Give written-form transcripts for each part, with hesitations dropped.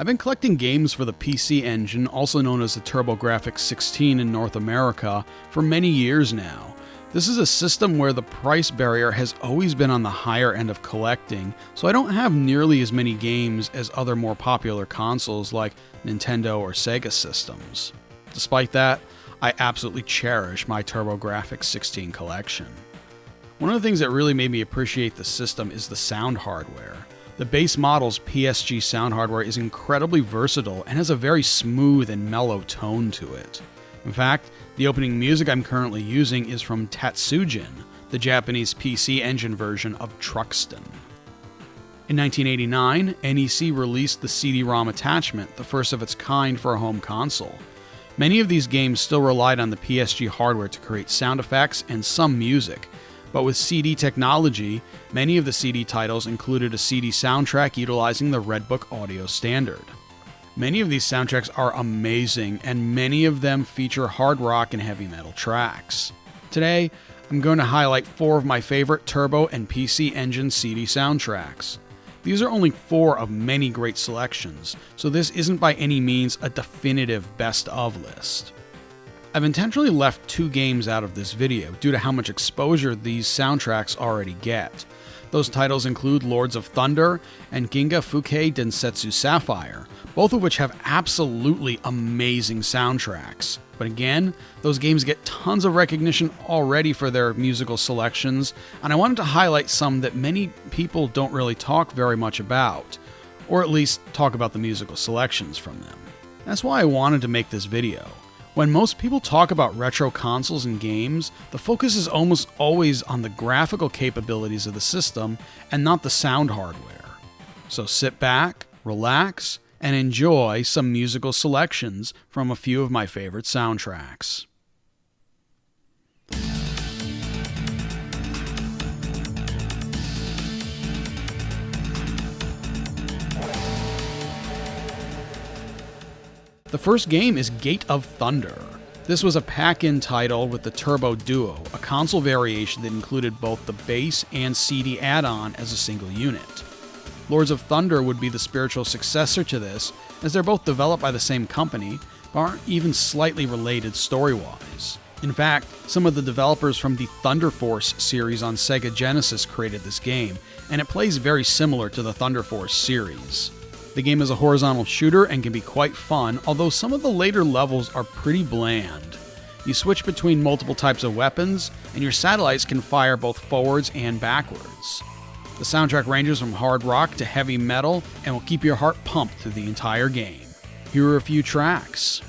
I've been collecting games for the PC Engine, also known as the TurboGrafx-16 in North America, for many years now. This is a system where the price barrier has always been on the higher end of collecting, so I don't have nearly as many games as other more popular consoles like Nintendo or Sega systems. Despite that, I absolutely cherish my TurboGrafx-16 collection. One of the things that really made me appreciate the system is the sound hardware. The base model's PSG sound hardware is incredibly versatile and has a very smooth and mellow tone to it. In fact, the opening music I'm currently using is from Tatsujin, the Japanese PC Engine version of Truxton. In 1989, NEC released the CD-ROM attachment, the first of its kind for a home console. Many of these games still relied on the PSG hardware to create sound effects and some music, but with CD technology, many of the CD titles included a CD soundtrack utilizing the Red Book audio standard. Many of these soundtracks are amazing, and many of them feature hard rock and heavy metal tracks. Today, I'm going to highlight 4 of my favorite Turbo and PC Engine CD soundtracks. These are only 4 of many great selections, so this isn't by any means a definitive best of list. I've intentionally left 2 games out of this video due to how much exposure these soundtracks already get. Those titles include Lords of Thunder and Ginga Fukei Densetsu Sapphire, both of which have absolutely amazing soundtracks. But again, those games get tons of recognition already for their musical selections, and I wanted to highlight some that many people don't really talk very much about, or at least talk about the musical selections from them. That's why I wanted to make this video. When most people talk about retro consoles and games, the focus is almost always on the graphical capabilities of the system and not the sound hardware. So sit back, relax, and enjoy some musical selections from a few of my favorite soundtracks. The first game is Gate of Thunder. This was a pack-in title with the Turbo Duo, a console variation that included both the base and CD add-on as a single unit. Lords of Thunder would be the spiritual successor to this, as they're both developed by the same company, but aren't even slightly related story-wise. In fact, some of the developers from the Thunder Force series on Sega Genesis created this game, and it plays very similar to the Thunder Force series. The game is a horizontal shooter and can be quite fun, although some of the later levels are pretty bland. You switch between multiple types of weapons, and your satellites can fire both forwards and backwards. The soundtrack ranges from hard rock to heavy metal and will keep your heart pumped through the entire game. Here are a few tracks.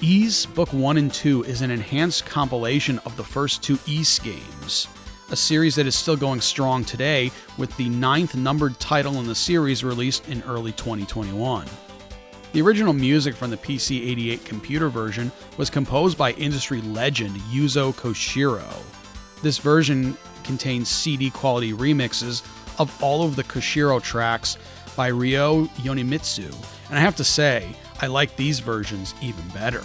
Ys Book 1 and 2 is an enhanced compilation of the first two Ys games, a series that is still going strong today with the 9th numbered title in the series released in early 2021. The original music from the PC-88 computer version was composed by industry legend Yuzo Koshiro. This version contains CD-quality remixes of all of the Koshiro tracks by Ryo Yonemitsu, and I have to say, I like these versions even better.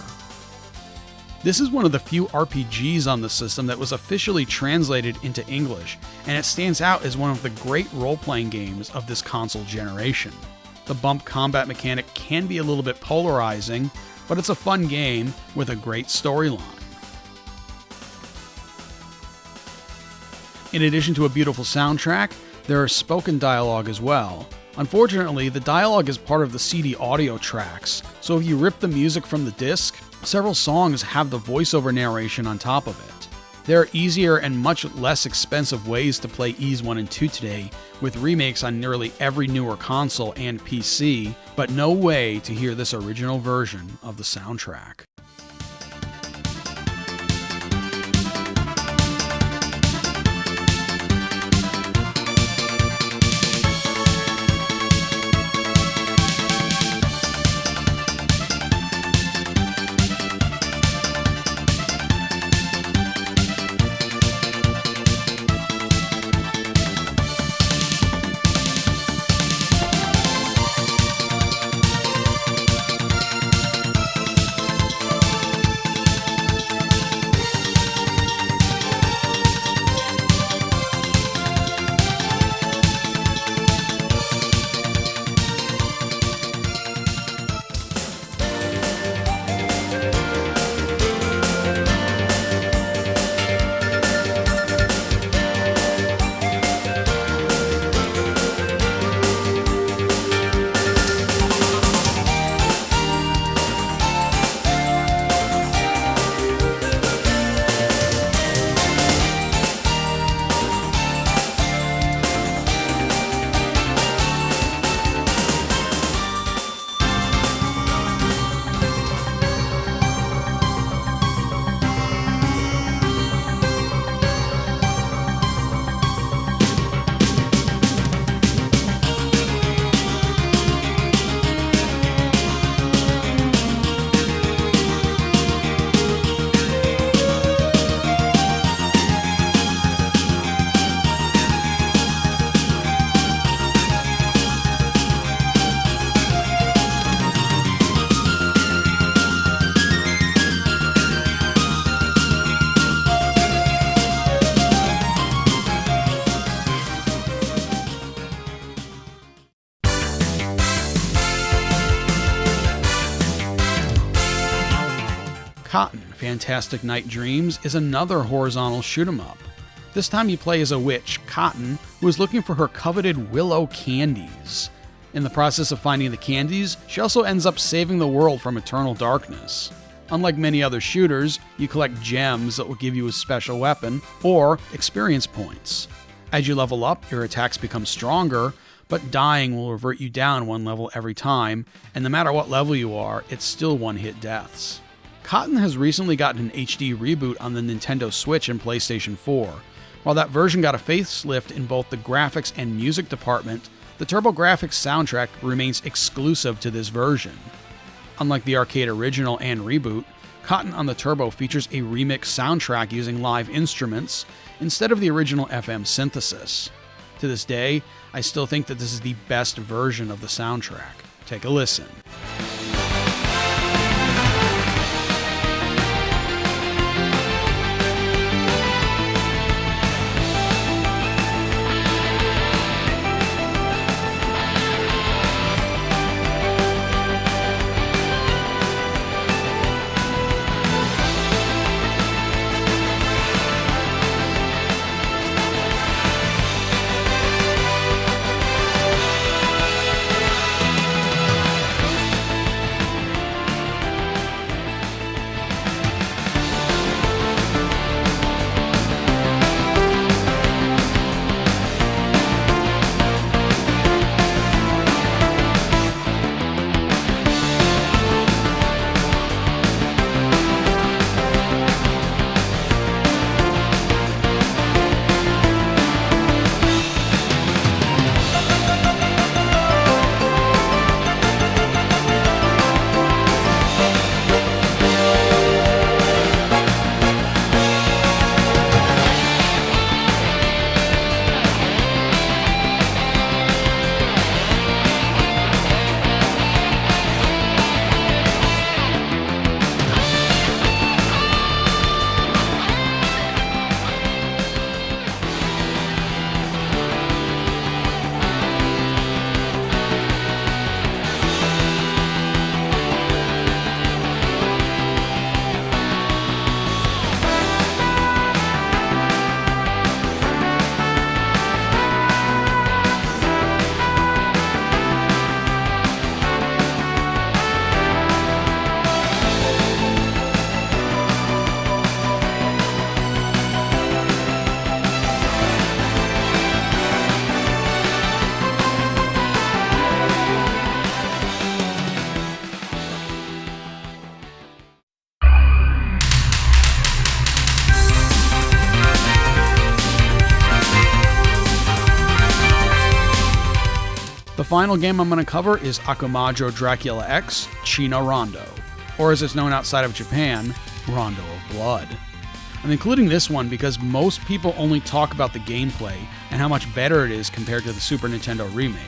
This is one of the few RPGs on the system that was officially translated into English, and it stands out as one of the great role-playing games of this console generation. The bump combat mechanic can be a little bit polarizing, but it's a fun game with a great storyline. In addition to a beautiful soundtrack, there is spoken dialogue as well. Unfortunately, the dialogue is part of the CD audio tracks, so if you rip the music from the disc, several songs have the voiceover narration on top of it. There are easier and much less expensive ways to play Ys 1 and 2 today, with remakes on nearly every newer console and PC, but no way to hear this original version of the soundtrack. Cotton, Fantastic Night Dreams is another horizontal shoot-'em-up. This time you play as a witch, Cotton, who is looking for her coveted willow candies. In the process of finding the candies, she also ends up saving the world from eternal darkness. Unlike many other shooters, you collect gems that will give you a special weapon, or experience points. As you level up, your attacks become stronger, but dying will revert you down one level every time, and no matter what level you are, it's still one-hit deaths. Cotton has recently gotten an HD reboot on the Nintendo Switch and PlayStation 4. While that version got a facelift in both the graphics and music department, the TurboGrafx soundtrack remains exclusive to this version. Unlike the arcade original and reboot, Cotton on the Turbo features a remix soundtrack using live instruments instead of the original FM synthesis. To this day, I still think that this is the best version of the soundtrack. Take a listen. final game I'm going to cover is Castlevania Dracula X, China Rondo, or as it's known outside of Japan, Rondo of Blood. I'm including this one because most people only talk about the gameplay and how much better it is compared to the Super Nintendo remake.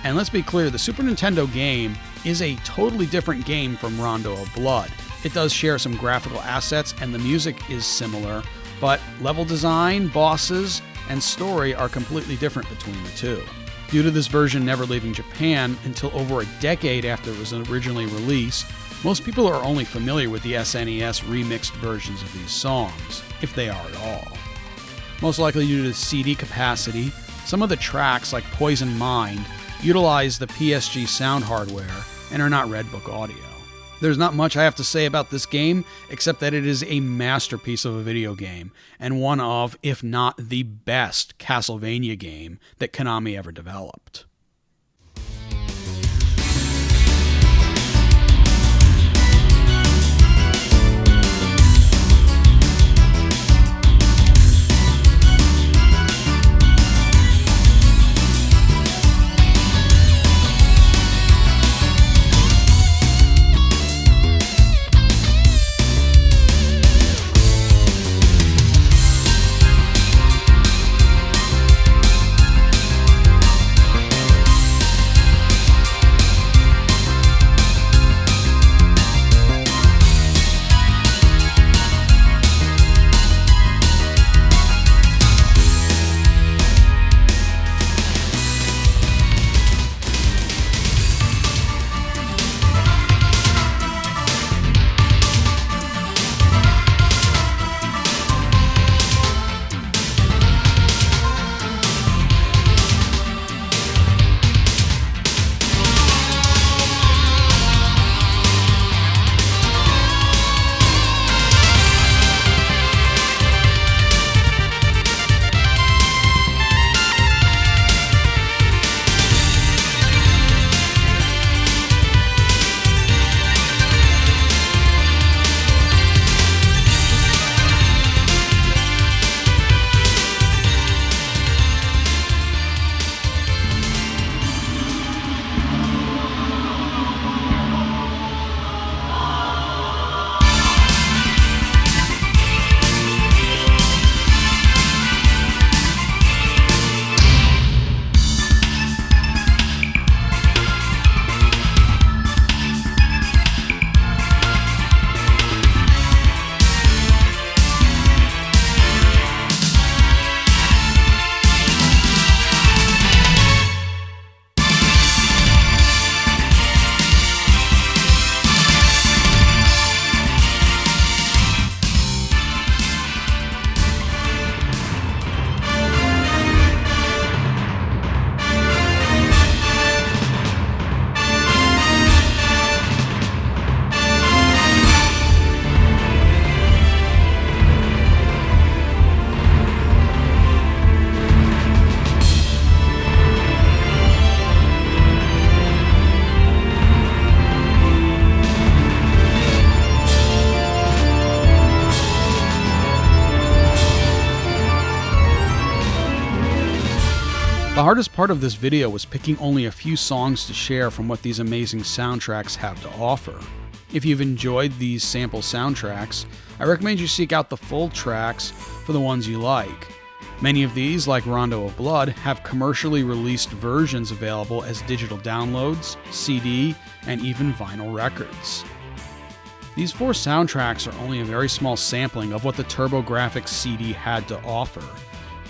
And let's be clear, the Super Nintendo game is a totally different game from Rondo of Blood. It does share some graphical assets and the music is similar, but level design, bosses, and story are completely different between the two. Due to this version never leaving Japan until over a decade after it was originally released, most people are only familiar with the SNES remixed versions of these songs, if they are at all. Most likely due to the CD capacity, some of the tracks, like Poison Mind, utilize the PSG sound hardware and are not Red Book audio. There's not much I have to say about this game, except that it is a masterpiece of a video game, and one of, if not the best, Castlevania game that Konami ever developed. The hardest part of this video was picking only a few songs to share from what these amazing soundtracks have to offer. If you've enjoyed these sample soundtracks, I recommend you seek out the full tracks for the ones you like. Many of these, like Rondo of Blood, have commercially released versions available as digital downloads, CD, and even vinyl records. These 4 soundtracks are only a very small sampling of what the TurboGrafx CD had to offer.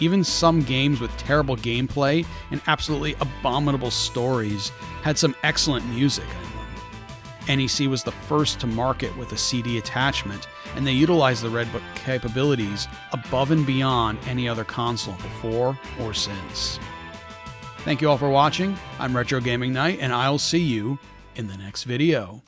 Even some games with terrible gameplay and absolutely abominable stories had some excellent music in them. NEC was the first to market with a CD attachment, and they utilized the Red Book capabilities above and beyond any other console before or since. Thank you all for watching. I'm Retro Gaming Knight, and I'll see you in the next video.